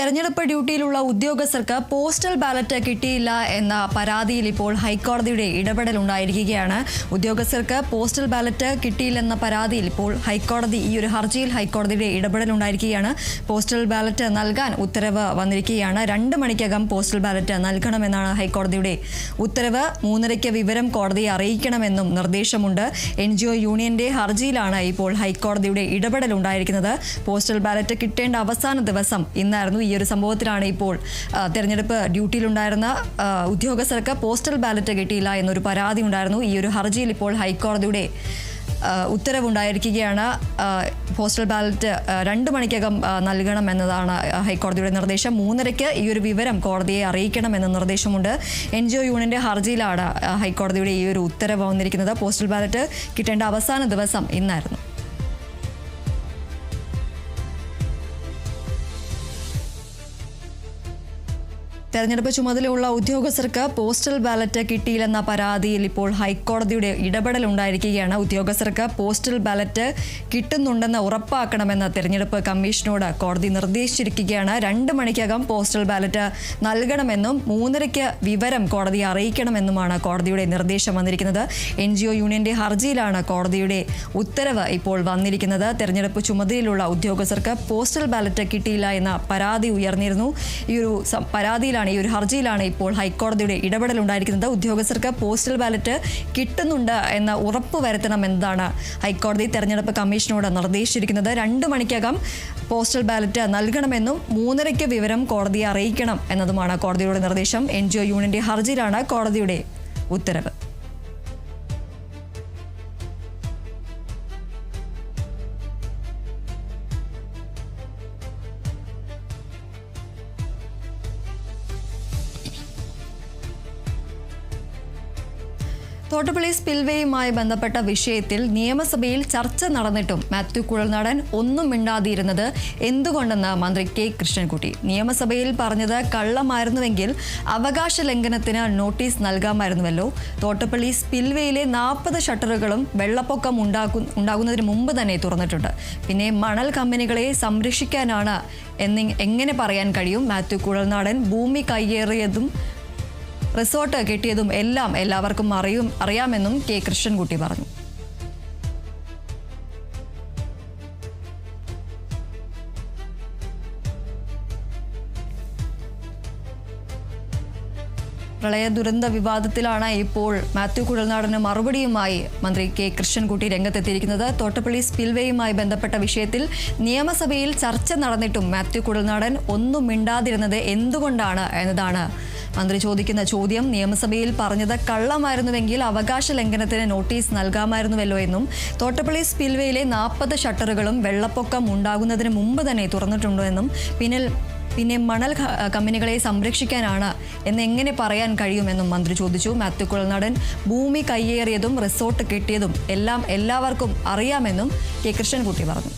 തെരഞ്ഞെടുപ്പ് ഡ്യൂട്ടിയിലുള്ള ഉദ്യോഗസ്ഥർക്ക് postal ballot കിട്ടിയില്ല എന്ന പരാതിയിൽ ഇപ്പോൾ ഹൈക്കോടതിയുടെ ഇടപെടൽ ഉണ്ടായിരിക്കുകയാണ്. ഉദ്യോഗസ്ഥർക്ക് പോസ്റ്റൽ ബാലറ്റ് കിട്ടിയില്ലെന്ന പരാതിയിൽ ഇപ്പോൾ ഈ ഒരു ഹർജിയിൽ ഹൈക്കോടതിയുടെ ഇടപെടൽ ഉണ്ടായിരിക്കുകയാണ്. പോസ്റ്റൽ ബാലറ്റ് നൽകാൻ ഉത്തരവ് വന്നിരിക്കുകയാണ്. 2 മണിക്കകം പോസ്റ്റൽ ബാലറ്റ് നൽകണമെന്നാണ് ഹൈക്കോടതിയുടെ ഉത്തരവ്. 3:30 വിവരം കോടതിയെ അറിയിക്കണമെന്നും നിർദ്ദേശമുണ്ട്. NGO യൂണിയന്റെ ഹർജിയിലാണ് ഇപ്പോൾ ഹൈക്കോടതിയുടെ ഇടപെടൽ ഉണ്ടായിരിക്കുന്നത്. പോസ്റ്റൽ ബാലറ്റ് കിട്ടേണ്ട അവസാന ദിവസം ഇന്നായിരുന്നു. ഈ ഒരു സംഭവത്തിലാണ് ഇപ്പോൾ തെരഞ്ഞെടുപ്പ് ഡ്യൂട്ടിയിലുണ്ടായിരുന്ന ഉദ്യോഗസ്ഥർക്ക് പോസ്റ്റൽ ബാലറ്റ് കിട്ടിയില്ല എന്നൊരു പരാതി ഉണ്ടായിരുന്നു. ഈ ഒരു ഹർജിയിൽ ഇപ്പോൾ ഹൈക്കോടതിയുടെ ഉത്തരവുണ്ടായിരിക്കുകയാണ്. പോസ്റ്റൽ ബാലറ്റ് 2 മണിക്കകം നൽകണം എന്നതാണ് ഹൈക്കോടതിയുടെ നിർദ്ദേശം. 3:30 ഈ ഒരു വിവരം കോടതിയെ അറിയിക്കണമെന്ന നിർദ്ദേശമുണ്ട്. NGO യൂണിയന്റെ ഹർജിയിലാണ് ഹൈക്കോടതിയുടെ ഈ ഒരു ഉത്തരവ് വന്നിരിക്കുന്നത്. പോസ്റ്റൽ ബാലറ്റ് കിട്ടേണ്ട അവസാന ദിവസം ഇന്നായിരുന്നു. തെരഞ്ഞെടുപ്പ് ചുമതലയുള്ള ഉദ്യോഗസ്ഥർക്ക് പോസ്റ്റൽ ബാലറ്റ് കിട്ടിയില്ലെന്ന പരാതിയിൽ ഇപ്പോൾ ഹൈക്കോടതിയുടെ ഇടപെടൽ ഉണ്ടായിരിക്കുകയാണ്. ഉദ്യോഗസ്ഥർക്ക് പോസ്റ്റൽ ബാലറ്റ് കിട്ടുന്നുണ്ടെന്ന് ഉറപ്പാക്കണമെന്ന് തെരഞ്ഞെടുപ്പ് കമ്മീഷനോട് കോടതി നിർദ്ദേശിച്ചിരിക്കുകയാണ്. 2 മണിക്കകം പോസ്റ്റൽ ബാലറ്റ് നൽകണമെന്നും 3:30 വിവരം കോടതിയെ അറിയിക്കണമെന്നുമാണ് കോടതിയുടെ നിർദ്ദേശം വന്നിരിക്കുന്നത്. NGO യൂണിയന്റെ ഹർജിയിലാണ് കോടതിയുടെ ഉത്തരവ് ഇപ്പോൾ വന്നിരിക്കുന്നത്. തെരഞ്ഞെടുപ്പ് ചുമതലയിലുള്ള ഉദ്യോഗസ്ഥർക്ക് പോസ്റ്റൽ ബാലറ്റ് കിട്ടിയില്ല എന്ന പരാതി ഉയർന്നിരുന്നു. ഈ ഒരു ഹർജിയിലാണ് ഇപ്പോൾ ഹൈക്കോടതിയുടെ ഇടപെടൽ ഉണ്ടായിരിക്കുന്നത്. ഉദ്യോഗസ്ഥർക്ക് പോസ്റ്റൽ ബാലറ്റ് കിട്ടുന്നുണ്ട് എന്ന് ഉറപ്പ് വരുത്തണം എന്നതാണ് ഹൈക്കോടതി തെരഞ്ഞെടുപ്പ് കമ്മീഷനോട് നിർദ്ദേശിച്ചിരിക്കുന്നത്. 2 മണിക്കകം പോസ്റ്റൽ ബാലറ്റ് നൽകണമെന്നും 3:30 വിവരം കോടതിയെ അറിയിക്കണം എന്നതുമാണ് കോടതിയുടെ നിർദ്ദേശം. NGO യൂണിയന്റെ ഹർജിയിലാണ് കോടതിയുടെ ഉത്തരവ്. തോട്ടപ്പള്ളി സ്പിൽവേയുമായി ബന്ധപ്പെട്ട വിഷയത്തിൽ നിയമസഭയിൽ ചർച്ച നടന്നിട്ടും മാത്യു കുഴൽനാടൻ ഒന്നും മിണ്ടാതിരുന്നത് എന്തുകൊണ്ടെന്ന് മന്ത്രി കെ കൃഷ്ണൻകുട്ടി. നിയമസഭയിൽ പറഞ്ഞത് കള്ളമായിരുന്നുവെങ്കിൽ അവകാശ ലംഘനത്തിന് നോട്ടീസ് നൽകാമായിരുന്നുവല്ലോ. തോട്ടപ്പള്ളി സ്പിൽവേയിലെ 40 ഷട്ടറുകളും വെള്ളപ്പൊക്കം ഉണ്ടാകുന്നതിന് മുമ്പ് തന്നെ തുറന്നിട്ടുണ്ട്. പിന്നെ മണൽ കമ്പനികളെ സംരക്ഷിക്കാനാണ് എങ്ങനെ പറയാൻ കഴിയും? മാത്യു കുഴൽനാടൻ ഭൂമി കയ്യേറിയതും റിസോർട്ട് കെട്ടിയതും എല്ലാം എല്ലാവർക്കും അറിയാമെന്നും കെ കൃഷ്ണൻകുട്ടി പറഞ്ഞു. പ്രളയ ദുരന്ത വിവാദത്തിലാണ് ഇപ്പോൾ മാത്യു കുഴൽനാടന് മറുപടിയുമായി മന്ത്രി കെ കൃഷ്ണൻകുട്ടി രംഗത്തെത്തിയിരിക്കുന്നത്. തോട്ടപ്പള്ളി സ്പിൽവേയുമായി ബന്ധപ്പെട്ട വിഷയത്തിൽ നിയമസഭയിൽ ചർച്ച നടന്നിട്ടും മാത്യു കുഴൽനാടൻ ഒന്നും മിണ്ടാതിരുന്നത് എന്തുകൊണ്ടാണ് എന്നതാണ് മന്ത്രി ചോദിക്കുന്ന ചോദ്യം. നിയമസഭയിൽ പറഞ്ഞത് കള്ളമായിരുന്നുവെങ്കിൽ അവകാശ ലംഘനത്തിന് നോട്ടീസ് നൽകാമായിരുന്നുവല്ലോ എന്നും തോട്ടപ്പള്ളി സ്പിൽവേയിലെ 40 ഷട്ടറുകളും വെള്ളപ്പൊക്കം ഉണ്ടാകുന്നതിന് മുമ്പ് തന്നെ തുറന്നിട്ടുണ്ടോ എന്നും പിന്നെ മണൽ കമ്പനികളെ സംരക്ഷിക്കാനാണ് എന്നെങ്ങനെ പറയാൻ കഴിയുമെന്നും മന്ത്രി ചോദിച്ചു. മാത്യു കുഴൽനാടൻ ഭൂമി കയ്യേറിയതും റിസോർട്ട് കെട്ടിയതും എല്ലാം എല്ലാവർക്കും അറിയാമെന്നും കെ കൃഷ്ണൻകുട്ടി പറഞ്ഞു.